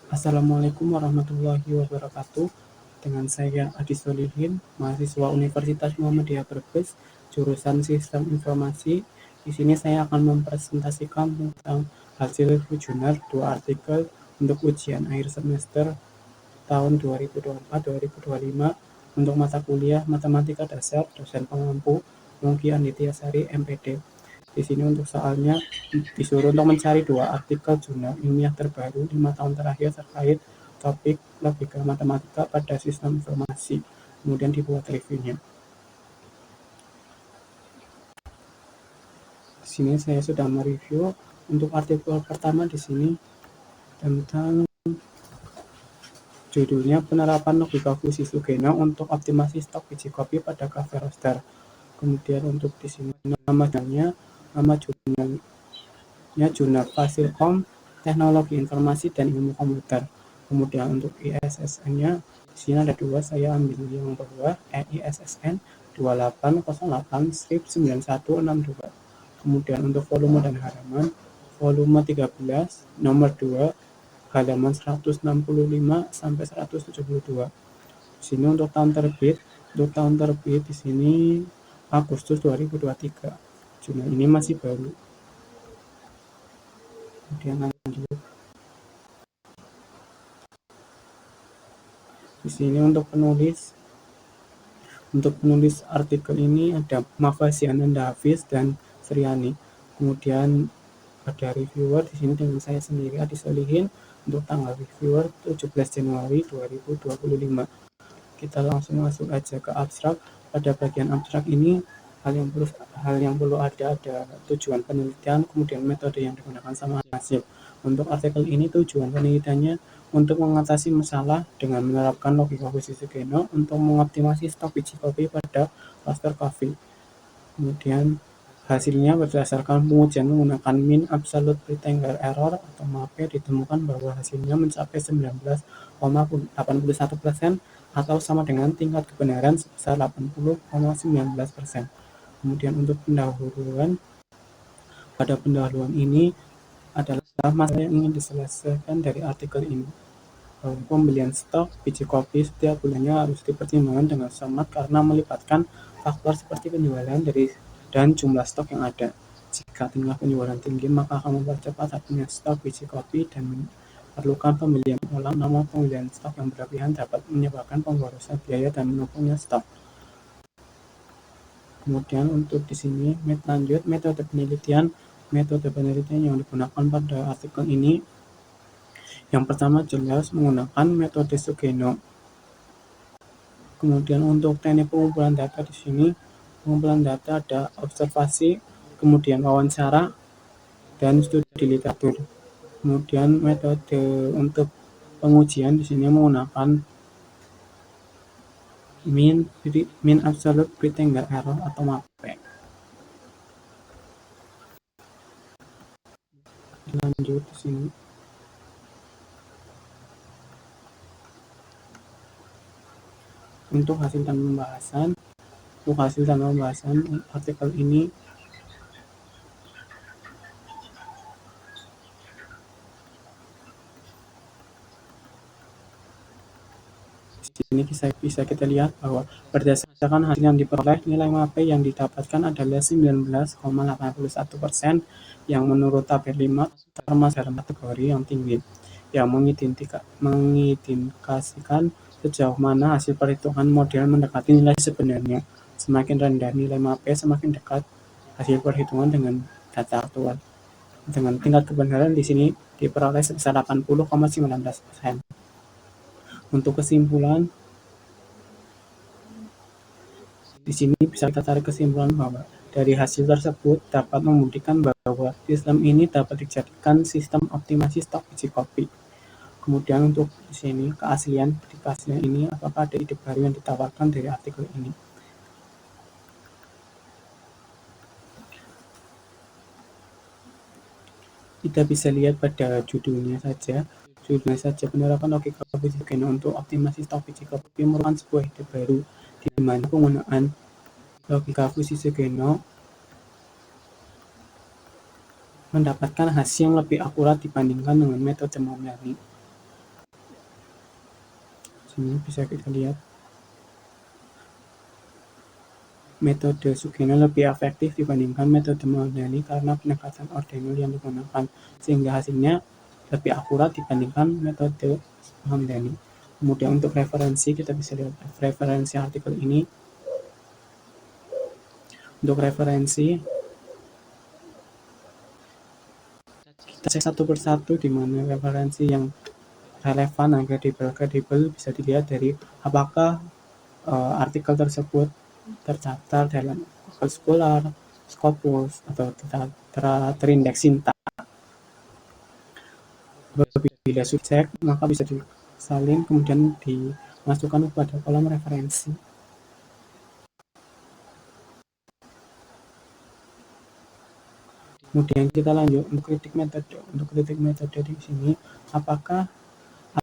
Assalamualaikum warahmatullahi wabarakatuh. Dengan saya Adi Solihin, mahasiswa Universitas Muhammadiyah Brebes, jurusan Sistem Informasi. Di sini saya akan mempresentasikan tentang hasil Kujoner 2 artikel untuk ujian akhir semester tahun 2024-2025 untuk mata kuliah Matematika Dasar, dosen pengampu Yongki Andityasari, MPD. Di sini untuk soalnya disuruh untuk mencari 2 artikel jurnal ilmiah terbaru 5 tahun terakhir terkait topik logika matematika pada sistem informasi. Kemudian dibuat reviewnya. Di sini saya sudah mereview untuk artikel pertama di sini tentang judulnya penerapan logika fusi Sugeno untuk optimasi stok biji kopi pada cafe roaster. Kemudian untuk di sini nama jurnalnya jurnal Fasilkom Teknologi Informasi dan Ilmu Komputer. Kemudian untuk ISSN-nya di sini ada 2, saya ambil yang bawah, ISSN 2808/9162. Kemudian untuk volume dan halaman, volume 13 nomor 2 halaman 165 sampai 172. Di sini untuk tahun terbit di sini Agustus 2023. Jurnal ini masih baru. Kemudian lanjut. Di sini untuk penulis artikel ini ada Mafasiananda Hafiz dan Sriani. Kemudian ada reviewer di sini dengan saya sendiri Adi Solihin untuk tanggal reviewer 17 Januari 2025. Kita langsung masuk aja ke abstrak. Pada bagian abstrak ini hal yang perlu ada tujuan penelitian, kemudian metode yang digunakan sama hasil. Untuk artikel ini tujuan penelitiannya untuk mengatasi masalah dengan menerapkan logika fusi Sugeno untuk mengoptimasi stok biji kopi pada roaster coffee. Kemudian hasilnya berdasarkan pengujian menggunakan mean absolute rectangular error atau MAP ditemukan bahwa hasilnya mencapai 19,81% atau sama dengan tingkat kebenaran sebesar 80,19%. Kemudian untuk pendahuluan, pada pendahuluan ini adalah masalah yang ingin diselesaikan dari artikel ini. Pembelian stok biji kopi setiap bulannya harus dipertimbangkan dengan cermat karena melibatkan faktor seperti penjualan dan jumlah stok yang ada. Jika tingkat penjualan tinggi, maka akan mempercepat habisnya stok biji kopi dan memerlukan pembelian ulang, namun pembelian stok yang berlebihan dapat menyebabkan pemborosan biaya dan menumpuknya stok. Kemudian untuk di sini lanjut metode penelitian yang digunakan pada artikel ini. Yang pertama jelas menggunakan metode Sugeno. Kemudian untuk teknik pengumpulan data di sini, pengumpulan data ada observasi, kemudian wawancara, dan studi literatur. Kemudian metode untuk pengujian di sini menggunakan mean absolute rectangular error atau MAP. Lanjut di sini. Untuk hasil dan pembahasan artikel ini di sini bisa kita lihat bahwa berdasarkan hasil yang diperoleh, nilai MAP yang didapatkan adalah 19,81% yang menurut tabel 5 termasuk dalam kategori yang tinggi, yang mengindikasikan sejauh mana hasil perhitungan model mendekati nilai sebenarnya. Semakin rendah nilai MAP, semakin dekat hasil perhitungan dengan data aktual. Dengan tingkat kebenaran di sini diperoleh sebesar 80,19%. Untuk kesimpulan, di sini bisa kita tarik kesimpulan bahwa dari hasil tersebut dapat membuktikan bahwa sistem ini dapat dijadikan sistem optimasi stok biji kopi. Kemudian untuk di sini keaslian ini, apakah ada ide baru yang ditawarkan dari artikel ini? Kita bisa lihat pada judulnya saja penerapan logika fusi Sugeno untuk optimasi stok biji kopi merupakan sebuah ide baru di mana penggunaan logika fusi Sugeno mendapatkan hasil yang lebih akurat dibandingkan dengan metode murni. Sini bisa kita lihat metode Sugeno lebih efektif dibandingkan metode Mahmudani karena pendekatan ordinal yang digunakan, sehingga hasilnya lebih akurat dibandingkan metode Mahmudani. Kemudian untuk referensi, kita bisa lihat referensi artikel ini. Untuk referensi, kita cek satu persatu di mana referensi yang relevan dan kredibel bisa dilihat dari apakah artikel tersebut tercatat dalam Google Scholar, Scopus, atau terindeks Sinta. Bila sudah cek, maka bisa disalin kemudian dimasukkan kepada kolom referensi. Kemudian kita lanjut untuk kritik metode. Untuk kritik metode di sini, apakah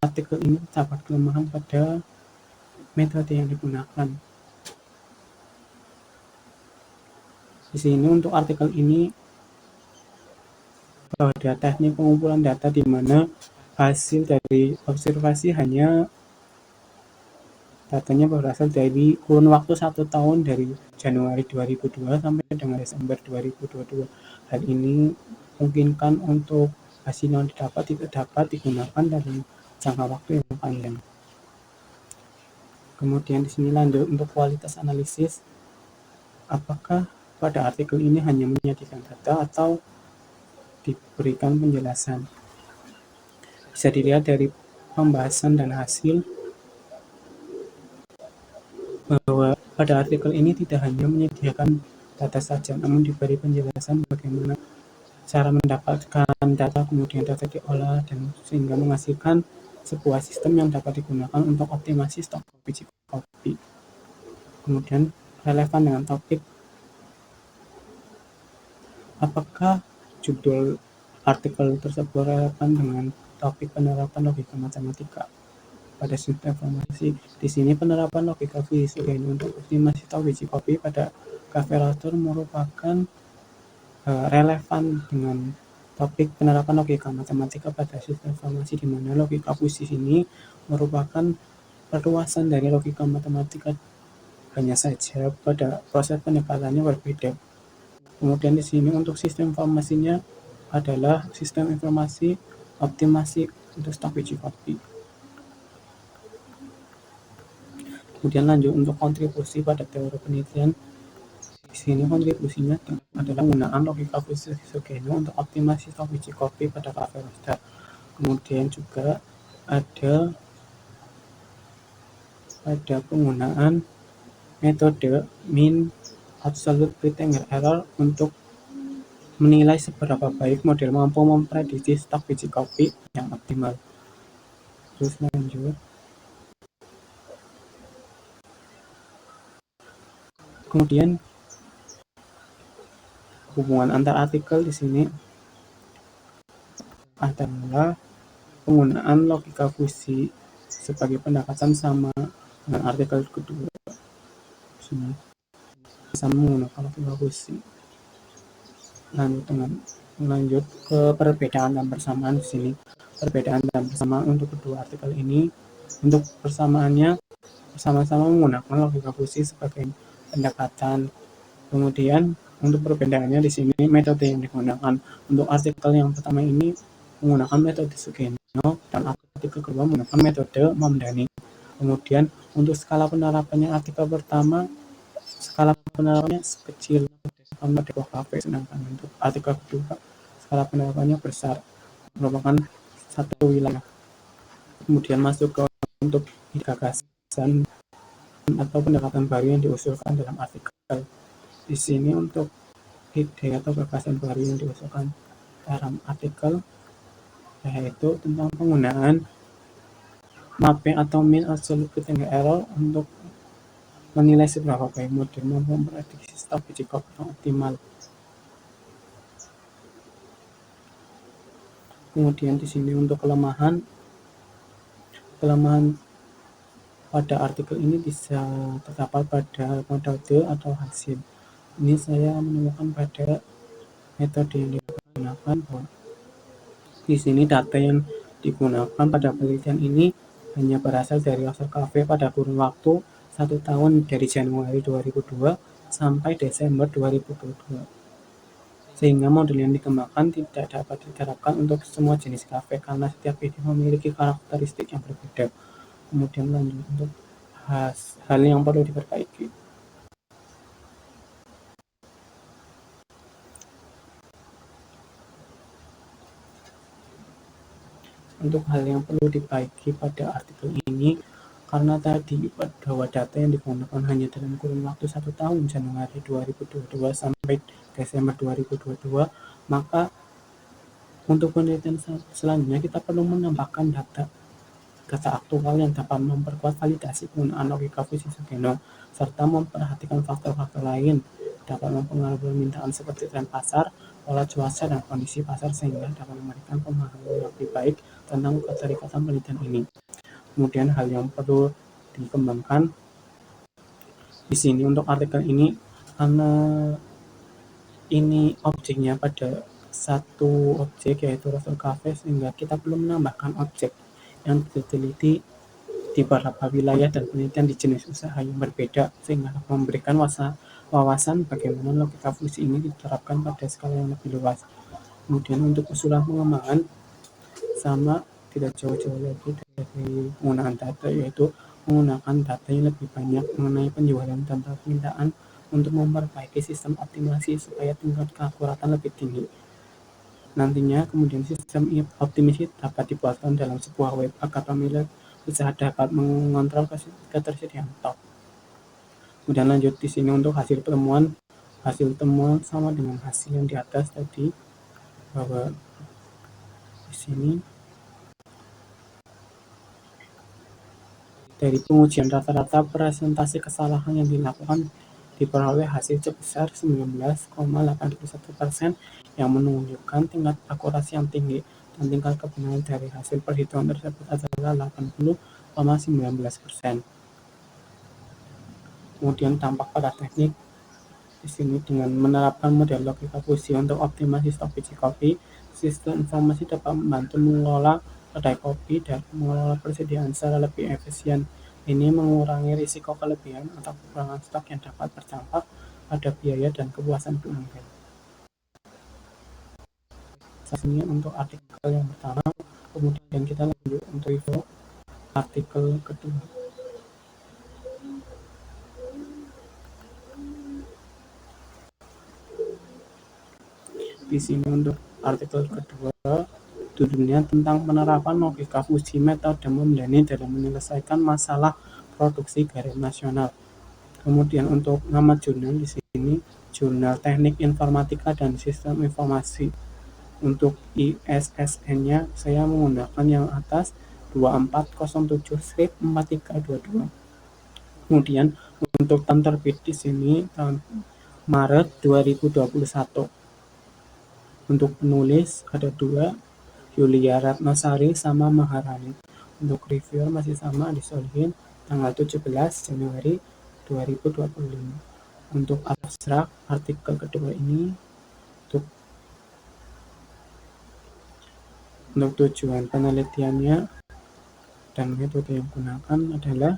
artikel ini terdapat kelemahan pada metode yang digunakan. Di sini untuk artikel ini pada teknik pengumpulan data di mana hasil dari observasi hanya datanya berasal dari kurun waktu 1 tahun dari Januari 2002 sampai dengan Desember 2022. Hal ini memungkinkan untuk hasil yang didapat tidak dapat digunakan dalam jangka waktu yang panjang. Kemudian di sini lanjut untuk kualitas analisis. Apakah pada artikel ini hanya menyajikan data atau diberikan penjelasan? Bisa dilihat dari pembahasan dan hasil bahwa pada artikel ini tidak hanya menyediakan data saja, namun diberi penjelasan bagaimana cara mendapatkan data, kemudian data diolah, dan sehingga menghasilkan sebuah sistem yang dapat digunakan untuk optimasi stok biji kopi. Kemudian relevan dengan topik, apakah judul artikel tersebut relevan dengan topik penerapan logika matematika pada sistem informasi. Di sini penerapan logika fisika ini untuk optimasi stok biji kopi pada kaferator merupakan relevan dengan topik penerapan logika matematika pada sistem informasi, di mana logika fusi ini merupakan perluasan dari logika matematika, hanya saja pada proses pendekatannya berbeda. Kemudian di sini untuk sistem informasinya adalah sistem informasi optimasi untuk stok biji kopi. Kemudian lanjut untuk kontribusi pada teori penelitian. Di sini kontribusinya adalah penggunaan logika fusi Sugeno untuk optimasi stok biji kopi pada kafe roaster. Kemudian juga ada penggunaan metode mean absolute Pritzker error untuk menilai seberapa baik model mampu memprediksi stok biji kopi yang optimal. Terus lanjut. Kemudian hubungan antar artikel di sini adalah penggunaan logika fusi sebagai pendekatan sama dengan artikel kedua. Sini sama menggunakan logika fusi. Lanjut ke perbedaan dan persamaan di sini. Perbedaan dan persamaan untuk kedua artikel ini, untuk persamaannya sama-sama menggunakan logika fusi sebagai pendekatan. Kemudian untuk perbedaannya di sini metode yang digunakan. Untuk artikel yang pertama ini menggunakan metode Sugeno dan artikel kedua menggunakan metode Mahmudani. Kemudian untuk skala penerapannya artikel pertama skala penerapannya sekecil sama di bawah kafe, sedangkan untuk artikel kedua skala penerapannya besar, merupakan satu wilayah. Kemudian masuk ke untuk gagasan atau pendekatan baru yang diusulkan dalam artikel. Di sini untuk ide atau gagasan baru yang diusulkan dalam artikel yaitu tentang penggunaan mapping atau mean absolute Pritzker error untuk menilai seberapa baik model mampu memprediksi stok biji kopi yang optimal. Kemudian di sini untuk kelemahan pada artikel ini bisa terdapat pada metode atau hasil. Ini saya menemukan pada metode yang digunakan. Di sini data yang digunakan pada penelitian ini hanya berasal dari Oscar Cafe pada kurun waktu 1 tahun dari Januari 2002 sampai Desember 2022. Sehingga model yang dikembangkan tidak dapat diterapkan untuk semua jenis kafe karena setiap ide memiliki karakteristik yang berbeda. Kemudian lanjut untuk hal yang perlu diperbaiki. Untuk hal yang perlu diperbaiki pada artikel ini, karena tadi bahwa data yang digunakan hanya dalam kurun waktu 1 tahun Januari 2022 sampai Desember 2022, maka untuk penelitian selanjutnya kita perlu menambahkan data aktual yang dapat memperkuat validasi penggunaan logika Fujitsu-Geno, serta memperhatikan faktor-faktor lain dapat mempengaruhi permintaan seperti tren pasar, pola cuaca, dan kondisi pasar sehingga dapat memberikan pemahaman yang lebih baik tentang keterikatan penelitian ini. Kemudian hal yang perlu dikembangkan di sini untuk artikel ini, karena ini objeknya pada satu objek yaitu Roster Cafe, sehingga kita perlu menambahkan objek yang diteliti di beberapa wilayah dan penelitian di jenis usaha yang berbeda sehingga dapat memberikan wawasan bagaimana logika fusi ini diterapkan pada skala yang lebih luas. Kemudian untuk usulan pengembangan sama tidak jauh-jauh lagi dari penggunaan data, yaitu menggunakan data yang lebih banyak mengenai penjualan dan permintaan untuk memperbaiki sistem optimasi supaya tingkat keakuratan lebih tinggi. Nantinya kemudian sistem optimasi dapat dibuatkan dalam sebuah web agar pemilik usaha dapat mengontrol ketersediaan stok. Kemudian lanjut di sini untuk hasil temuan sama dengan hasil yang di atas tadi, bahwa di sini dari pengujian rata-rata presentasi kesalahan yang dilakukan diperoleh hasil sebesar 19,81% yang menunjukkan tingkat akurasi yang tinggi, dan tingkat kebenaran dari hasil perhitungan tersebut adalah 80,19%. Kemudian dampak pada teknik di sini, dengan menerapkan model logika fusi untuk optimasi stok biji kopi, sistem informasi dapat membantu mengelola kedai kopi dan mengelola persediaan secara lebih efisien. Ini mengurangi risiko kelebihan atau kekurangan stok yang dapat berdampak pada biaya dan kepuasan pelanggan. Ini untuk artikel yang pertama. Kemudian kita lanjut untuk review artikel kedua. Di sini untuk artikel kedua, judulnya tentang penerapan logika fusi metode Momdani dalam menyelesaikan masalah produksi garam nasional. Kemudian untuk nama jurnal di sini, Jurnal Teknik Informatika dan Sistem Informasi. Untuk ISSN-nya saya menggunakan yang atas 2407/4322. Kemudian untuk tahun terbit di sini tahun Maret 2021. Untuk penulis ada 2, Yulia Ratnasari sama Maharani. Untuk reviewer masih sama, disolihin tanggal 17 Januari 2025. Untuk abstrak artikel kedua ini, untuk tujuan penelitiannya dan metode yang digunakan adalah,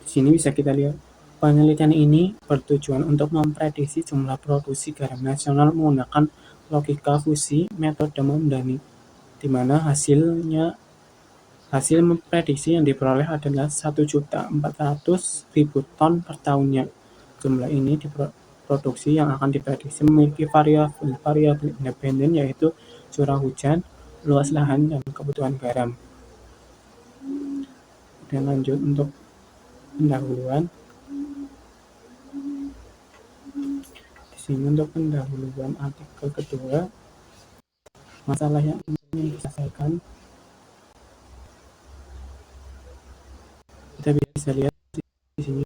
di sini bisa kita lihat, penelitian ini bertujuan untuk memprediksi jumlah produksi garam nasional menggunakan logika fusi metode Momdani, di mana hasil memprediksi yang diperoleh adalah 1.400.000 ton per tahunnya. Jumlah ini produksi yang akan diprediksi memiliki variabel independen, yaitu curah hujan, luas lahan, dan kebutuhan garam. Dan lanjut untuk pendahuluan. Di sini untuk pendahuluan artikel kedua, masalah yang ingin diselesaikan, kita bisa lihat di sini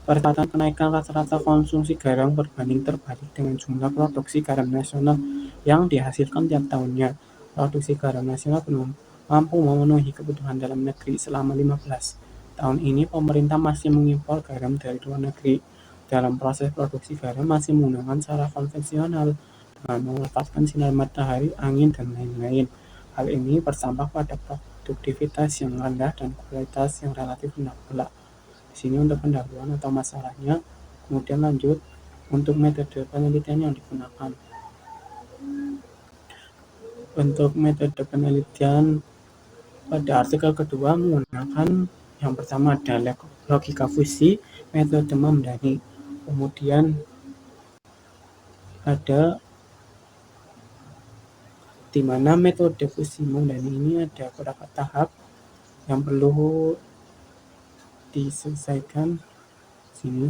percepatan kenaikan rata-rata konsumsi garam berbanding terbalik dengan jumlah produksi garam nasional yang dihasilkan tiap tahunnya. Produksi garam nasional belum mampu memenuhi kebutuhan dalam negeri selama 15 tahun ini. Pemerintah masih mengimpor garam dari luar negeri. Dalam proses produksi garam masih menggunakan cara konvensional dengan memanfaatkan sinar matahari, angin, dan lain-lain. Hal ini berdampak pada produktivitas yang rendah dan kualitas yang relatif rendah pula. Di sini untuk pendahuluan atau masalahnya. Kemudian lanjut untuk metode penelitian yang digunakan. Untuk metode penelitian pada artikel kedua menggunakan yang pertama ada logika fusi, metode Mamdani. Kemudian ada di mana metode fusi Mamdani ini ada beberapa tahap yang perlu diselesaikan. Sini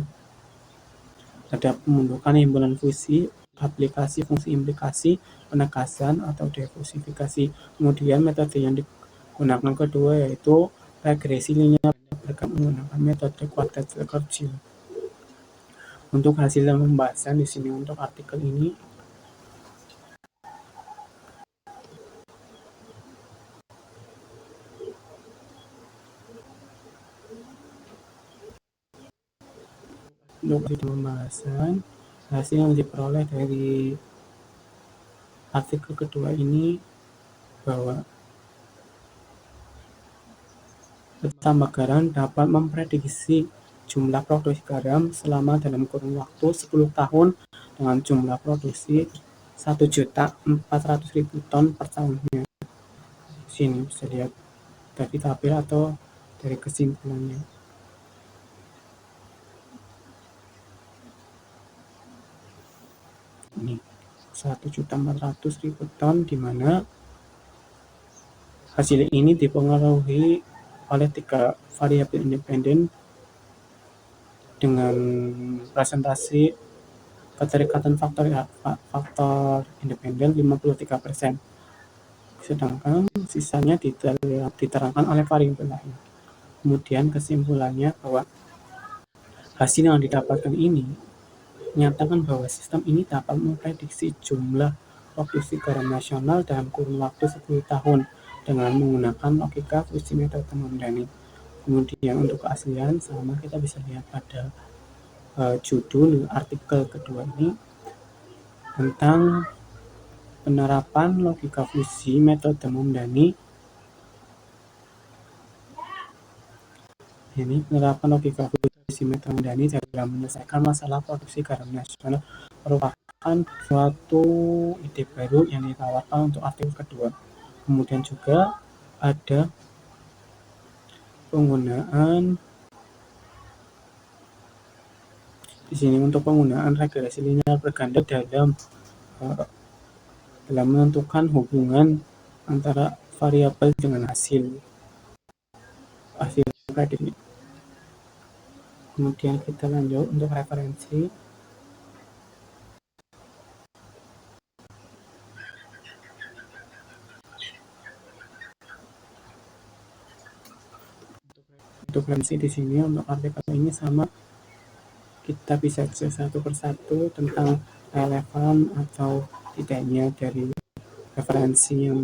ada pembentukan himpunan fusi, aplikasi fungsi implikasi, penegasan atau defusifikasi. Kemudian metode yang digunakan kedua yaitu regresi linear menggunakan metode kuadrat kecil. Untuk hasil pembahasan di sini untuk artikel ini untuk pembahasan hasil yang diperoleh dari artikel kedua ini bahwa petambak garam dapat memprediksi jumlah produksi garam selama dalam kurun waktu 10 tahun dengan jumlah produksi 1.400.000 ton per tahunnya. Sini bisa lihat dari tabel atau dari kesimpulannya. Ini 1.400.000 ton, di mana hasil ini dipengaruhi oleh 3 variabel independen dengan presentasi keterikatan faktor independen 53%. Sedangkan sisanya diterangkan oleh variabel lain. Kemudian kesimpulannya bahwa hasil yang didapatkan ini menyatakan bahwa sistem ini dapat memprediksi jumlah produksi garam nasional dalam kurun waktu 10 tahun dengan menggunakan logika fusi metode Mamdani. Kemudian untuk keaslian sama kita bisa lihat pada judul artikel kedua ini tentang penerapan logika fusi metode Mamdani. Ini penerapan logika fusi metode Mamdani dalam menyelesaikan masalah produksi garam nasional merupakan suatu ide baru yang ditawarkan untuk artikel kedua. Kemudian juga ada penggunaan di sini untuk penggunaan regresi linear berganda dalam menentukan hubungan antara variabel dengan hasil prediksi. Kemudian kita lanjut untuk referensi. Untuk referensi di sini untuk artikel ini sama, kita bisa cek satu persatu tentang relevan atau tidaknya dari referensi yang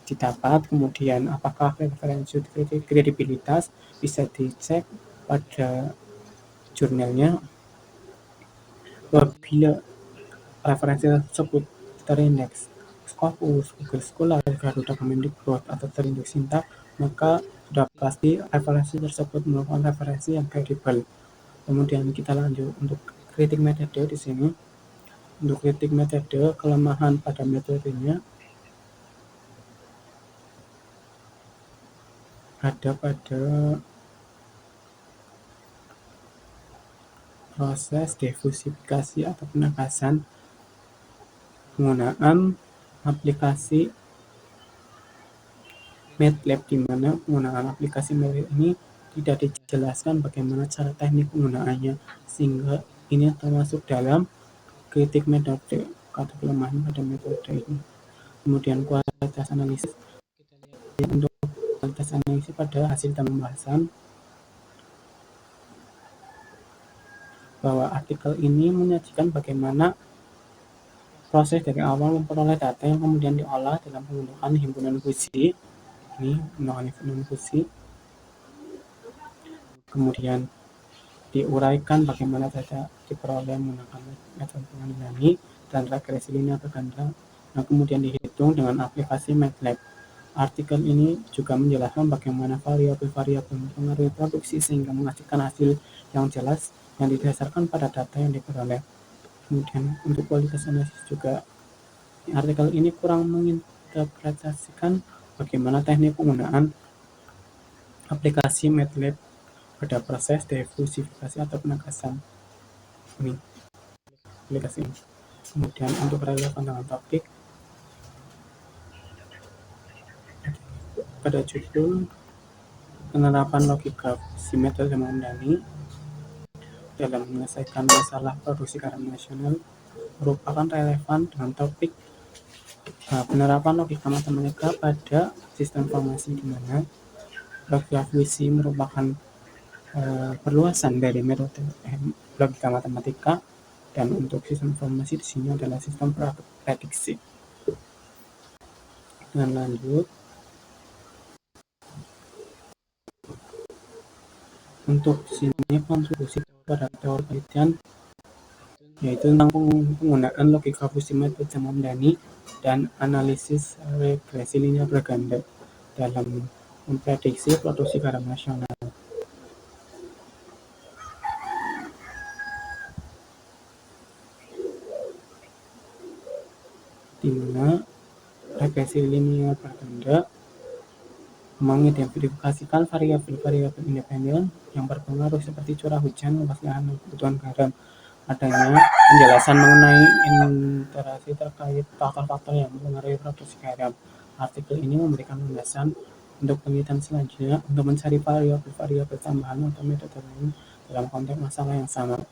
didapat. Kemudian apakah referensi kredibilitas bisa dicek pada jurnalnya. Apabila referensi tersebut terindeks Scopus, Google Scholar, Garuda Kemendikbud atau terindeks Sinta, maka sudah pasti referensi tersebut merupakan referensi yang kredibel. Kemudian kita lanjut untuk kritik metode di sini. Untuk kritik metode, kelemahan pada metodenya ada pada proses defusifikasi atau penegasan penggunaan aplikasi MATLAB, di mana penggunaan aplikasi MATLAB ini tidak dijelaskan bagaimana cara teknik penggunaannya, sehingga ini termasuk dalam kritik metode atau kelemahan pada metode ini. Kemudian kualitas analisis, untuk kualitas analisis pada hasil pembahasan bahwa artikel ini menyajikan bagaimana proses dari awal memperoleh data yang kemudian diolah dalam pembentukan himpunan fusi. Ini pembentukan himpunan fusi. Kemudian diuraikan bagaimana data diperoleh menggunakan metode Mamdani dan regresi linear berganda, dan kemudian dihitung dengan aplikasi MATLAB. Artikel ini juga menjelaskan bagaimana variabel-variabel mempengaruhi produksi sehingga menghasilkan hasil yang jelas yang didasarkan pada data yang diperoleh. Kemudian untuk kualitas analisis juga, artikel ini kurang menginterpretasikan bagaimana teknik penggunaan aplikasi MATLAB pada proses diversifikasi atau penegasan ini aplikasi ini. Kemudian untuk relevan dengan topik, pada judul penerapan logika si metode Mamdani dalam menyelesaikan masalah produksi garam nasional merupakan relevan dengan topik penerapan logika matematika pada sistem informasi, di mana logika akuisisi merupakan perluasan dari metode logika matematika, dan untuk sistem informasi di sini adalah sistem prediksi. Dengan lanjut, untuk sini kontribusi pada teori penelitian yaitu tentang penggunaan logika fusi metode Mamdani dan analisis regresi linear berganda dalam memprediksi produksi garam nasional, di mana regresi linear berganda mengidentifikasikan variabel-variabel independen yang berpengaruh seperti curah hujan, luas lahan, dan kebutuhan garam. Adanya penjelasan mengenai interaksi terkait faktor-faktor yang mempengaruhi produksi garam. Artikel ini memberikan landasan untuk penelitian selanjutnya untuk mencari variabel-variabel tambahan atau metode lain dalam konteks masalah yang sama.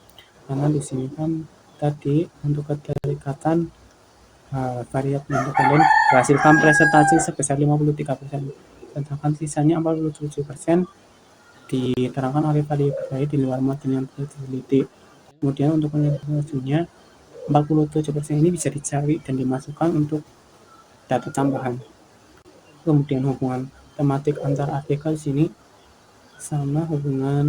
Karena di sini kan tadi untuk keterikatan variabel independen berhasilkan presentasi sebesar 53%, sedangkan sisanya 47% diterangkan oleh variabel lain di luar model yang diteliti. Kemudian untuk penelitian selanjutnya 47% ini bisa dicari dan dimasukkan untuk data tambahan. Kemudian hubungan tematik antar artikel sini sama hubungan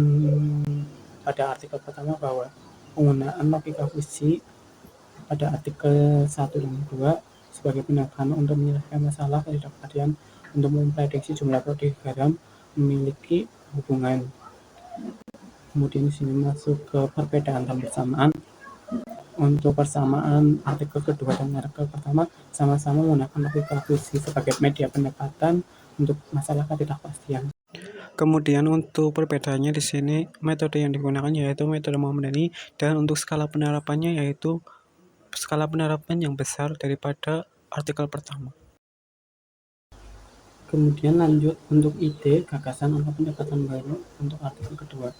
pada artikel pertama bahwa penggunaan logika fusi pada artikel 1 dan 2 sebagai pendekatan untuk menyelesaikan masalah ketidakpastian untuk memprediksi jumlah produksi garam memiliki hubungan. Kemudian di sini masuk ke perbedaan dan persamaan. Untuk persamaan artikel kedua dan artikel pertama sama-sama menggunakan logika fusi sebagai media pendekatan untuk masalah ketidakpastian. Kemudian untuk perbedaannya di sini metode yang digunakan yaitu metode Mamdani, dan untuk skala penerapannya yaitu skala penerapan yang besar daripada artikel pertama. Kemudian lanjut untuk ide, gagasan, atau pendekatan baru untuk artikel kedua.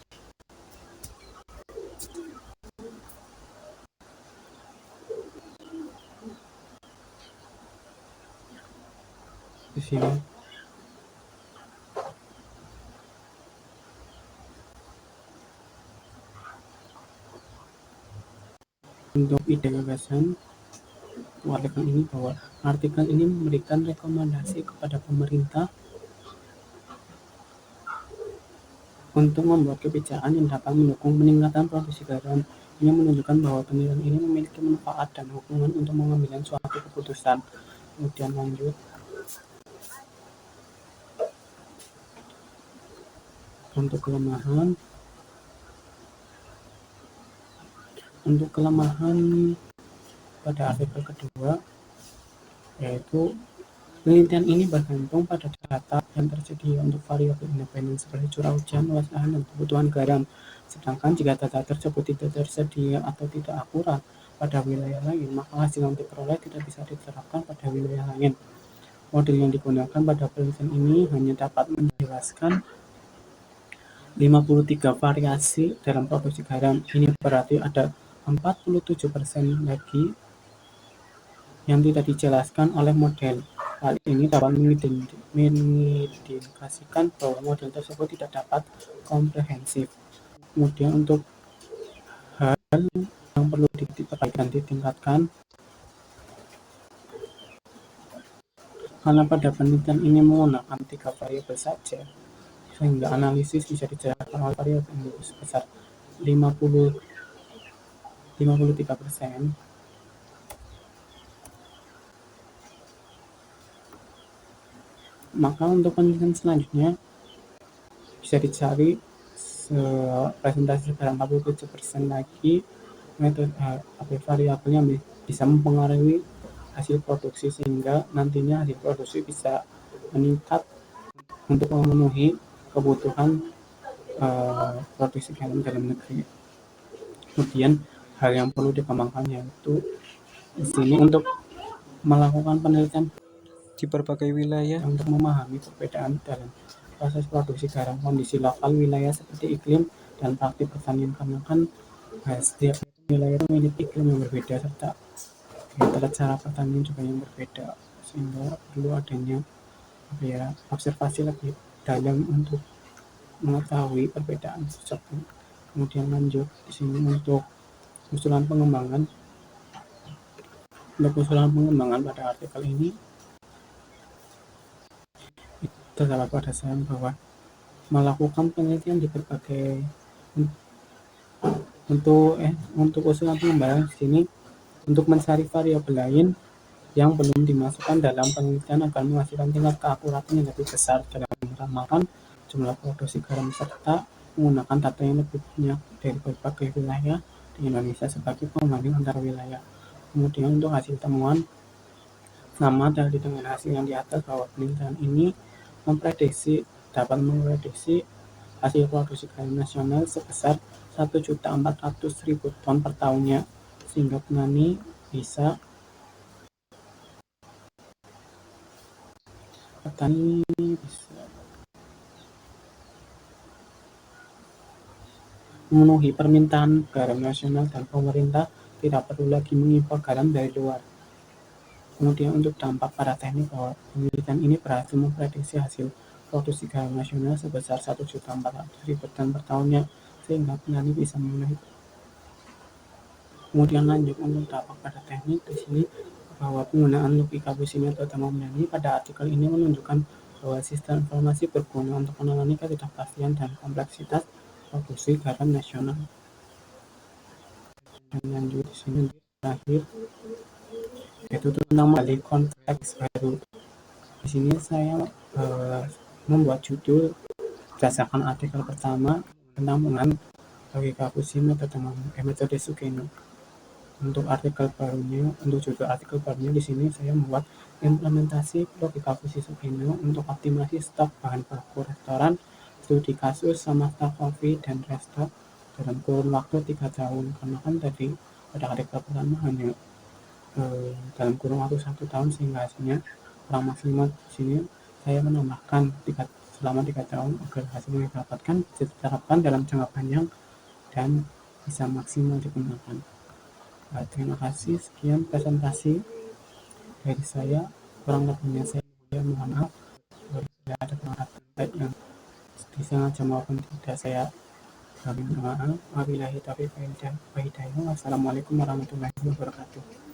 Di sini untuk ide gagasan artikel ini bahwa artikel ini memberikan rekomendasi kepada pemerintah untuk membuat kebijakan yang dapat mendukung peningkatan produksi garam. Ini menunjukkan bahwa penelitian ini memiliki manfaat dan hubungan untuk mengambil suatu keputusan. Kemudian lanjut untuk kelemahan pada artikel kedua, yaitu penelitian ini bergantung pada data yang tersedia untuk variabel independen seperti curah hujan, luas lahan, dan kebutuhan garam. Sedangkan jika data tersebut tidak tersedia atau tidak akurat pada wilayah lain, maka hasil yang diperoleh tidak bisa diterapkan pada wilayah lain. Model yang digunakan pada penelitian ini hanya dapat menjelaskan 53 variasi dalam produksi garam. Ini berarti ada 47% lagi yang tidak dijelaskan oleh model. Hal ini dapat mengindikasikan bahwa model tersebut tidak dapat komprehensif. Kemudian untuk hal yang perlu diperbaikan ditingkatkan, karena pada penelitian ini menggunakan 3 variabel saja, sehingga analisis bisa dijalankan oleh variabel ini sebesar 53%. Maka untuk penelitian selanjutnya bisa dicari presentasi sekarang 47% lagi metode variabel yang bisa mempengaruhi hasil produksi sehingga nantinya hasil produksi bisa meningkat untuk memenuhi kebutuhan produksi garam dalam negeri. Kemudian hal yang perlu dikembangkan yaitu di sini untuk melakukan penelitian di berbagai wilayah untuk memahami perbedaan dalam proses produksi garam, kondisi lokal wilayah seperti iklim dan praktik pertanian, karena kan setiap wilayah memiliki iklim yang berbeda serta cara pertanian juga yang berbeda, sehingga perlu adanya observasi lebih dalam untuk mengetahui perbedaan tersebut. Kemudian lanjut di sini untuk usulan pengembangan. Untuk usulan pengembangan pada artikel ini terdapat pada saya bahwa melakukan penelitian di berbagai untuk usulan pengembangan di sini untuk mencari variabel lain yang belum dimasukkan dalam penelitian agar menghasilkan tingkat keakuratan yang lebih besar dalam meramalkan jumlah produksi garam serta menggunakan data yang lebih banyak dari berbagai wilayah di Indonesia sebagai pembanding antar wilayah. Kemudian untuk hasil temuan sama dari dengan hasil yang di atas bahwa penelitian ini dapat memprediksi hasil produksi garam nasional sebesar 1.400.000 ton per tahunnya, sehingga petani bisa memenuhi permintaan garam nasional dan pemerintah tidak perlu lagi mengimpor garam dari luar. Kemudian untuk dampak pada teknik bahwa penelitian ini berhasil memprediksi hasil produksi garam nasional sebesar 1.400.000 ton per tahunnya, sehingga petani bisa memenuhi. Kemudian lanjut untuk dampak pada teknik di sini bahwa penggunaan logika Busini atau termodinamik pada artikel ini menunjukkan bahwa sistem informasi berguna untuk menangani ketidakpastian dan kompleksitas produksi garam nasional. Dan lanjut di sini terakhir yaitu tentang menggali konteks baru. Di sini saya membuat judul berdasarkan artikel pertama tentang penggunaan logika Busini atau metode Sugeno. Untuk judul artikel barunya di sini saya membuat implementasi logika Fusi Sugeno untuk optimasi stok bahan baku restoran, studi kasus sama stok kopi dan resto dalam kurun waktu 3 tahun. Karena kan tadi pada artikel pertama hanya dalam kurun waktu 1 tahun sehingga hasilnya kurang maksimal. Di sini saya menambahkan selama 3 tahun agar hasil yang didapatkan bisa diterapkan dalam jangka panjang dan bisa maksimal digunakan. Terima kasih, sekian presentasi dari saya, kurang lebihnya saya mohon maaf bila ada penglihatan baik yang disengaja maupun tidak, saya kami mohon maaf. Wabillahi taufiq wal hidayah. Wassalamualaikum warahmatullahi wabarakatuh.